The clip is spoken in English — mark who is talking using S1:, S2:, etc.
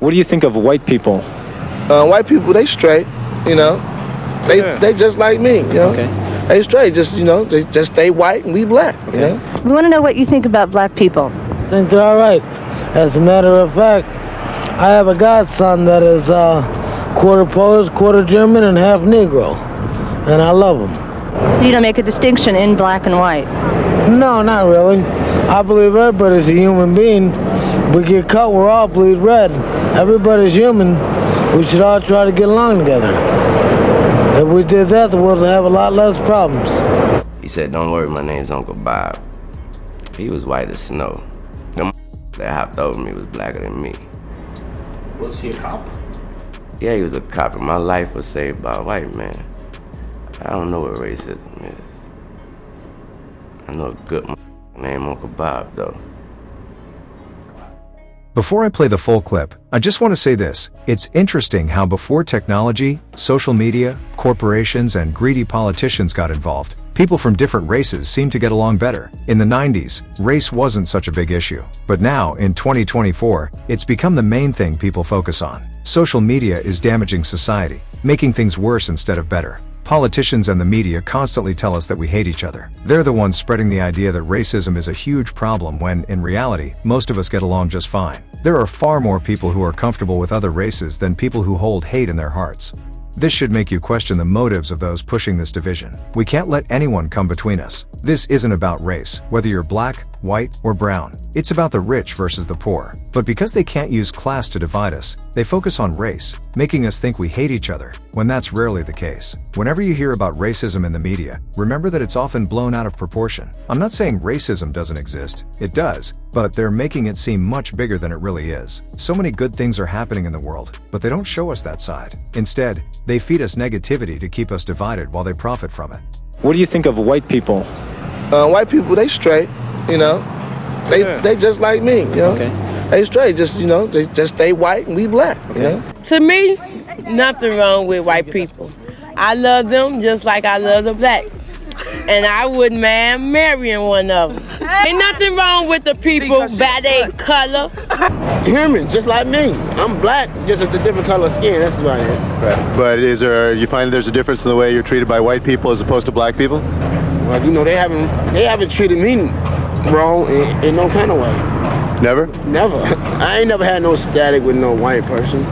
S1: What do you think of white people?
S2: White people, they straight, you know. They just like me, you know.
S1: Okay.
S2: They straight, just, you know, they just stay white and we black, you know.
S3: We want to know what you think about black people.
S4: I think they're all right. As a matter of fact, I have a godson that is quarter Polish, quarter German, and half Negro, and I love him.
S3: So you don't make a distinction in black and white?
S4: No, not really. I believe everybody's a human being. We get cut, we're all bleed red. Everybody's human. We should all try to get along together. If we did that, the world would have a lot less problems.
S5: He said, "Don't worry, my name's Uncle Bob." He was white as snow. Them that hopped over me was blacker than me.
S6: Was he a cop?
S5: Yeah, he was a cop, and my life was saved by a white man. I don't know what racism is. I know a good name Uncle Bob, though.
S7: Before I play the full clip, I just want to say this. It's interesting how before technology, social media, corporations, and greedy politicians got involved, people from different races seemed to get along better. In the 90s, race wasn't such a big issue. But now, in 2024, it's become the main thing people focus on. Social media is damaging society, making things worse instead of better. Politicians and the media constantly tell us that we hate each other. They're the ones spreading the idea that racism is a huge problem when, in reality, most of us get along just fine. There are far more people who are comfortable with other races than people who hold hate in their hearts. This should make you question the motives of those pushing this division. We can't let anyone come between us. This isn't about race, whether you're black, white, or brown. It's about the rich versus the poor. But because they can't use class to divide us, they focus on race, making us think we hate each other, when that's rarely the case. Whenever you hear about racism in the media, remember that it's often blown out of proportion. I'm not saying racism doesn't exist. It does, but they're making it seem much bigger than it really is. So many good things are happening in the world, but they don't show us that side. Instead, they feed us negativity to keep us divided while they profit from it.
S1: What do you think of white people?
S2: White people, they straight, you know. They just like me, you know.
S1: Okay.
S2: They straight, just, you know, they just stay white and we black, you know.
S8: To me, nothing wrong with white people. I love them just like I love the black. And I wouldn't mind marrying one of them. Ain't nothing wrong with the people by their color.
S6: Human, just like me. I'm black, just with a different color of skin. That's about it.
S9: Right. But you find there's a difference in the way you're treated by white people as opposed to black people?
S6: Well, you know, they haven't treated me wrong in no kind of way.
S9: Never?
S6: Never. I ain't never had no static with no white person.